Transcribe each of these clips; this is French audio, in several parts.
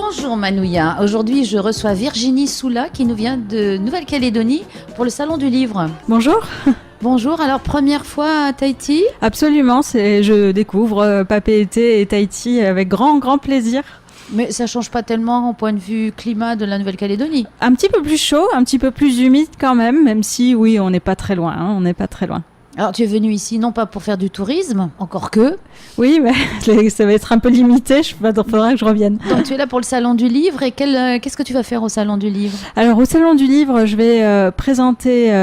Bonjour Manouya, aujourd'hui je reçois Virginie Soula qui nous vient de Nouvelle-Calédonie pour le Salon du Livre. Bonjour. Bonjour, alors première fois à Tahiti ? Absolument, je découvre Papeete et Tahiti avec grand plaisir. Mais ça change pas tellement au point de vue climat de la Nouvelle-Calédonie ? Un petit peu plus chaud, un petit peu plus humide quand même si oui, on n'est pas très loin, on n'est pas très loin. Alors tu es venu ici non pas pour faire du tourisme, encore que. Oui, mais ça va être un peu limité, il faudra que je revienne. Donc tu es là pour le Salon du Livre et qu'est-ce que tu vas faire au Salon du Livre ? Alors au Salon du Livre, je vais présenter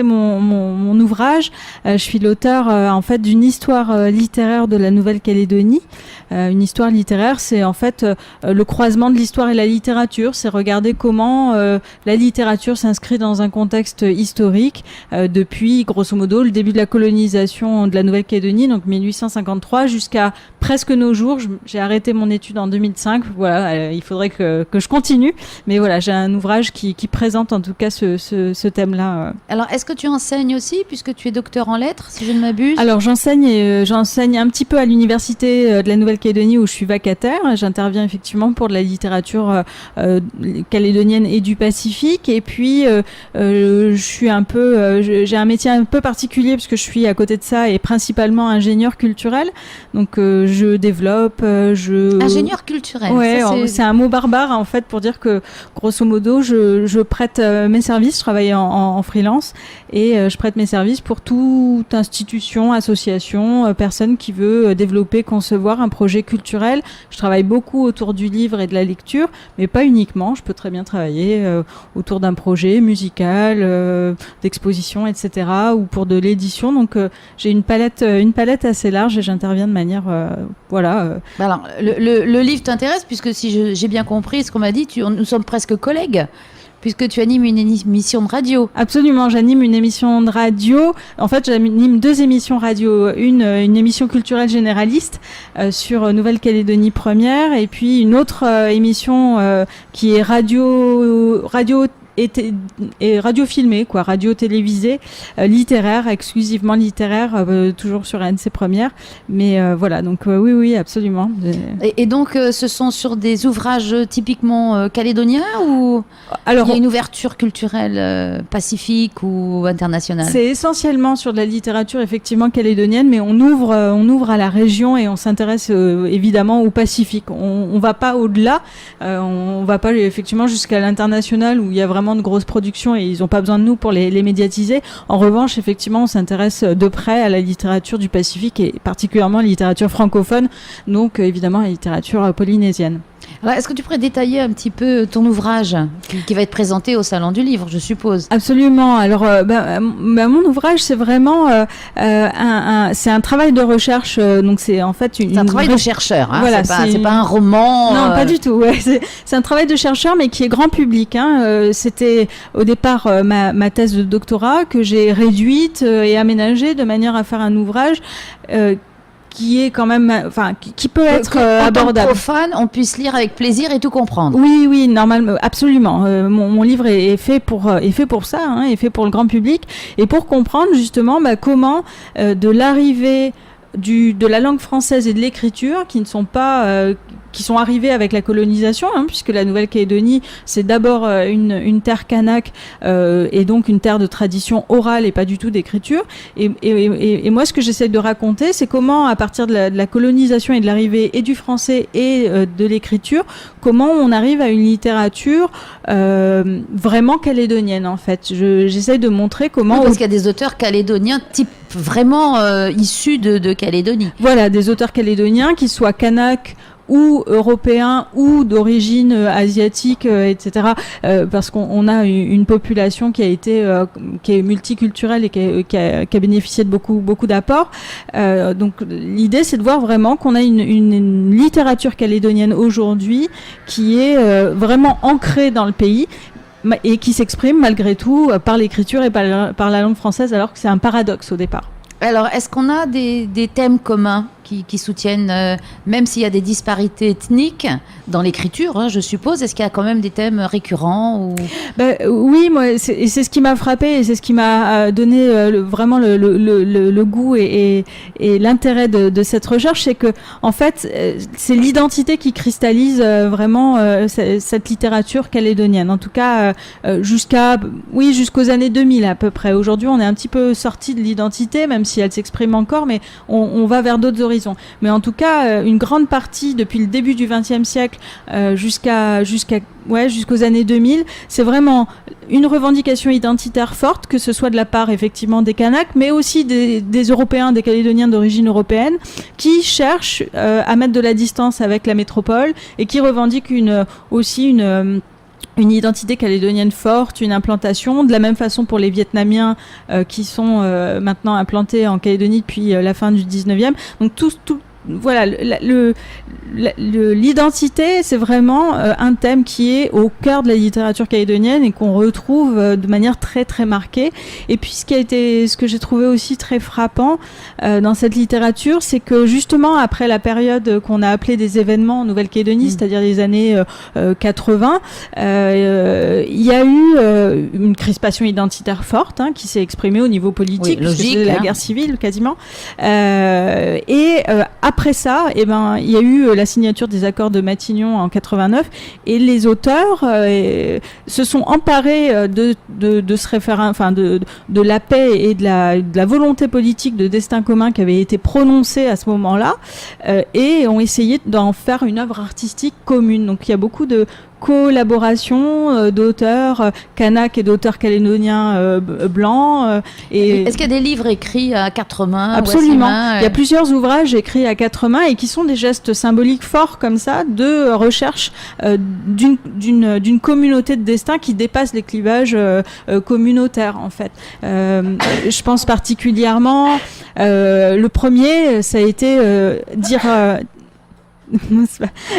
mon ouvrage. Je suis l'auteur en fait d'une histoire littéraire de la Nouvelle-Calédonie. Une histoire littéraire, c'est en fait le croisement de l'histoire et la littérature. C'est regarder comment la littérature s'inscrit dans un contexte historique depuis, grosso modo, le début de la colonisation de la Nouvelle-Calédonie, donc 1853, jusqu'à presque nos jours. J'ai arrêté mon étude en 2005. Voilà, il faudrait que je continue. Mais voilà, j'ai un ouvrage qui présente en tout cas ce thème-là. Alors, est-ce que tu enseignes aussi, puisque tu es docteur en lettres, si je ne m'abuse ? Alors, j'enseigne un petit peu à l'université de la Nouvelle-Calédonie où je suis vacataire. J'interviens effectivement pour de la littérature calédonienne et du Pacifique. Et puis, j'ai un métier un peu particulier parce que je suis à côté de ça et principalement ingénieur culturel. Donc, je développe, Ingénieur culturel. Ouais, c'est un mot barbare en fait pour dire que grosso modo, je prête mes services. Je travaille en freelance et je prête mes services pour toute institution, association, personne qui veut développer, concevoir un projet culturel. Je travaille beaucoup autour du livre et de la lecture, mais pas uniquement. Je peux très bien travailler autour d'un projet musical, d'exposition, etc. ou pour de l'édition. Donc j'ai une palette assez large et j'interviens de manière Alors le livre t'intéresse puisque si j'ai bien compris ce qu'on m'a dit, nous sommes presque collègues. Puisque tu animes une émission de radio. Absolument, j'anime une émission de radio. En fait, j'anime 2 émissions radio. Une émission culturelle généraliste sur Nouvelle-Calédonie Première, et puis une autre émission qui est radio et radio filmée, radio télévisée, littéraire, exclusivement littéraire, toujours sur ANC Première. Mais voilà, donc oui, absolument. Et donc, ce sont sur des ouvrages typiquement calédoniens ou alors, il y a une ouverture culturelle pacifique ou internationale ? C'est essentiellement sur de la littérature effectivement calédonienne, mais on ouvre à la région et on s'intéresse évidemment au Pacifique. On va pas au-delà, on va pas effectivement jusqu'à l'international où il y a vraiment de grosses productions et ils n'ont pas besoin de nous pour les médiatiser. En revanche, effectivement, on s'intéresse de près à la littérature du Pacifique et particulièrement à la littérature francophone, donc évidemment à la littérature polynésienne. Alors, est-ce que tu pourrais détailler un petit peu ton ouvrage qui va être présenté au Salon du Livre, je suppose ? Absolument. Alors, mon ouvrage, c'est vraiment c'est un travail de recherche. Donc, c'est en fait c'est un travail de chercheur. Hein, voilà, c'est pas un roman. Non, pas du tout. Ouais, c'est un travail de chercheur, mais qui est grand public. Hein. C'était au départ ma thèse de doctorat que j'ai réduite et aménagée de manière à faire un ouvrage. Qui est quand même, qui peut être abordable. En tant que profane, on puisse lire avec plaisir et tout comprendre. Oui, normalement, absolument. Mon livre est fait pour ça, est fait pour le grand public et pour comprendre justement comment de l'arrivée de la langue française et de l'écriture qui sont arrivés avec la colonisation, puisque la Nouvelle-Calédonie, c'est d'abord une terre kanak et donc une terre de tradition orale et pas du tout d'écriture. Et moi, ce que j'essaie de raconter, c'est comment, à partir de la colonisation et de l'arrivée et du français et de l'écriture, comment on arrive à une littérature vraiment calédonienne, en fait. J'essaie de montrer comment... Oui, parce qu'il y a des auteurs calédoniens type vraiment issus de Calédonie. Voilà, des auteurs calédoniens, qu'ils soient kanak ou européens ou d'origine asiatique, etc. Parce qu'on a une population qui est multiculturelle et qui a bénéficié de beaucoup d'apports. Donc l'idée, c'est de voir vraiment qu'on a une littérature calédonienne aujourd'hui qui est vraiment ancrée dans le pays et qui s'exprime malgré tout par l'écriture et par la langue française, alors que c'est un paradoxe au départ. Alors, est-ce qu'on a des thèmes communs qui soutiennent, même s'il y a des disparités ethniques dans l'écriture, hein, je suppose. Est-ce qu'il y a quand même des thèmes récurrents ou... Oui, moi, c'est ce qui m'a frappé et c'est ce qui m'a donné vraiment le goût et l'intérêt de cette recherche, c'est que en fait, c'est l'identité qui cristallise vraiment cette littérature calédonienne. En tout cas, jusqu'aux années 2000 à peu près. Aujourd'hui, on est un petit peu sorti de l'identité, même si elle s'exprime encore, mais on va vers d'autres horizons. Mais en tout cas, une grande partie, depuis le début du XXe siècle jusqu'aux années 2000, c'est vraiment une revendication identitaire forte, que ce soit de la part effectivement des Kanaks, mais aussi des Européens, des Calédoniens d'origine européenne, qui cherchent à mettre de la distance avec la métropole et qui revendiquent une identité calédonienne forte, une implantation, de la même façon pour les Vietnamiens qui sont maintenant implantés en Calédonie depuis la fin du 19e. Donc voilà, l'identité, c'est vraiment un thème qui est au cœur de la littérature calédonienne et qu'on retrouve de manière très très marquée. Et puis ce que j'ai trouvé aussi très frappant dans cette littérature, c'est que justement après la période qu'on a appelée des événements en Nouvelle-Calédonie, c'est-à-dire les années 80, il y a eu une crispation identitaire forte qui s'est exprimée au niveau politique, logique, c'était la guerre civile quasiment. Après ça, il y a eu la signature des accords de Matignon en 89 et les auteurs se sont emparés de ce référendum, enfin de la paix et de la volonté politique de destin commun qui avait été prononcée à ce moment-là et ont essayé d'en faire une œuvre artistique commune. Donc il y a beaucoup de collaboration d'auteurs kanaks et d'auteurs calédoniens blancs. Est-ce qu'il y a des livres écrits à quatre mains? Absolument. Il y a plusieurs ouvrages écrits à quatre mains et qui sont des gestes symboliques forts comme ça de recherche d'une communauté de destin qui dépasse les clivages communautaires en fait. Je pense particulièrement le premier, ça a été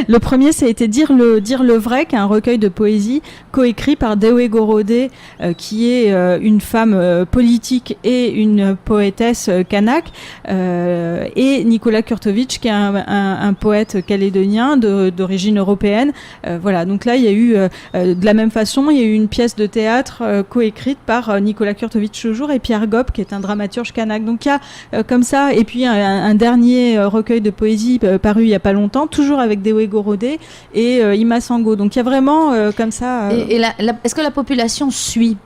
le premier, ça a été Dire le vrai, qui est un recueil de poésie coécrit par Dewe Gorodé, qui est une femme politique et une poétesse kanak, et Nicolas Kurtovic, qui est un poète calédonien d'origine européenne. Voilà, donc là, il y a eu, de la même façon, il y a eu une pièce de théâtre coécrite par Nicolas Kurtovic toujours et Pierre Gop, qui est un dramaturge kanak. Donc il y a comme ça, et puis un dernier recueil de poésie paru il n'y a pas longtemps, toujours avec Dewe Gorodé et Ima Sango. Donc il y a vraiment comme ça... Est-ce que la population suit?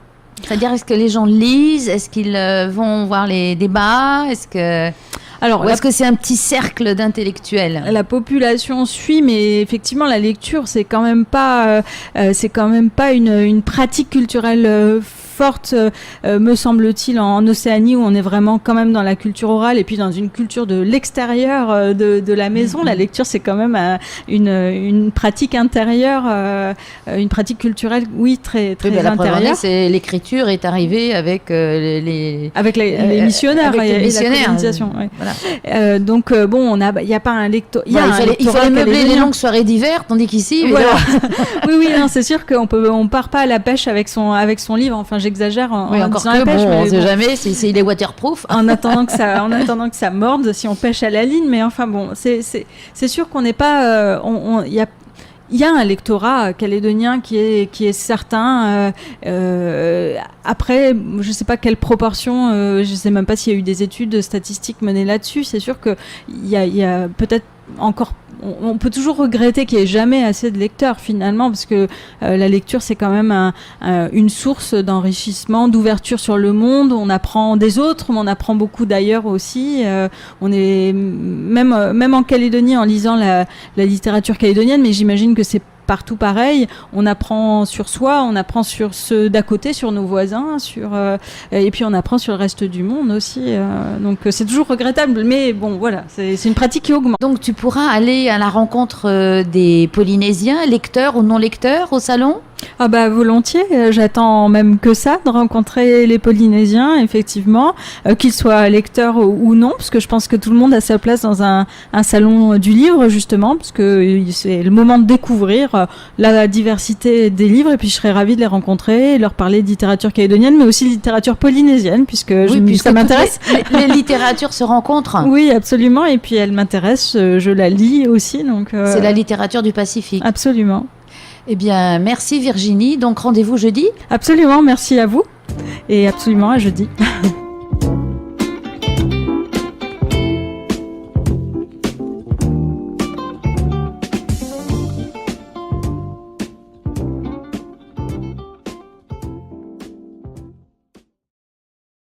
C'est-à-dire, est-ce que les gens lisent? Est-ce qu'ils vont voir les débats? Est-ce que c'est un petit cercle d'intellectuels? La population suit, mais effectivement, la lecture, c'est quand même pas une pratique culturelle forte, me semble-t-il, en Océanie, où on est vraiment quand même dans la culture orale et puis dans une culture de l'extérieur de la maison. La lecture, c'est quand même une pratique intérieure, une pratique culturelle, oui, très, très intérieure. L'écriture est arrivée avec les missionnaires, avec les missionnaires. La colonisation. Ouais. Voilà. Donc, il n'y a pas un lectorat. Il fallait meubler les longues soirées d'hiver, tandis qu'ici... Voilà. oui, non, c'est sûr qu'on part pas à la pêche avec son livre. Enfin, j'exagère en encore disant que la pêche, on mais ne sait jamais si il est waterproof. en attendant que ça morde, si on pêche à la ligne. Mais enfin bon, c'est sûr qu'on n'est pas... Il y a un lectorat calédonien qui est certain. Après, je ne sais pas quelle proportion, je ne sais même pas s'il y a eu des études statistiques menées là-dessus. C'est sûr qu'il y a peut-être encore... On peut toujours regretter qu'il n'y ait jamais assez de lecteurs finalement, parce que la lecture, c'est quand même une source d'enrichissement, d'ouverture sur le monde. On apprend des autres, mais on apprend beaucoup d'ailleurs aussi. On est même en Calédonie, en lisant la littérature calédonienne, mais j'imagine que c'est partout pareil, on apprend sur soi, on apprend sur ceux d'à côté, sur nos voisins, et puis on apprend sur le reste du monde aussi. Donc c'est toujours regrettable, mais bon voilà, c'est une pratique qui augmente. Donc tu pourras aller à la rencontre des Polynésiens, lecteurs ou non lecteurs, au salon ? Ah bah volontiers, j'attends même que ça, de rencontrer les Polynésiens, effectivement, qu'ils soient lecteurs ou non, parce que je pense que tout le monde a sa place dans un salon du livre, justement, parce que c'est le moment de découvrir la diversité des livres, et puis je serais ravie de les rencontrer, leur parler de littérature calédonienne, mais aussi de littérature polynésienne, puisque ça m'intéresse. Les littératures se rencontrent. Oui, absolument, et puis elle m'intéresse, je la lis aussi, donc... C'est la littérature du Pacifique. Absolument. Eh bien, merci Virginie. Donc, rendez-vous jeudi. Absolument, merci à vous. Et absolument à jeudi.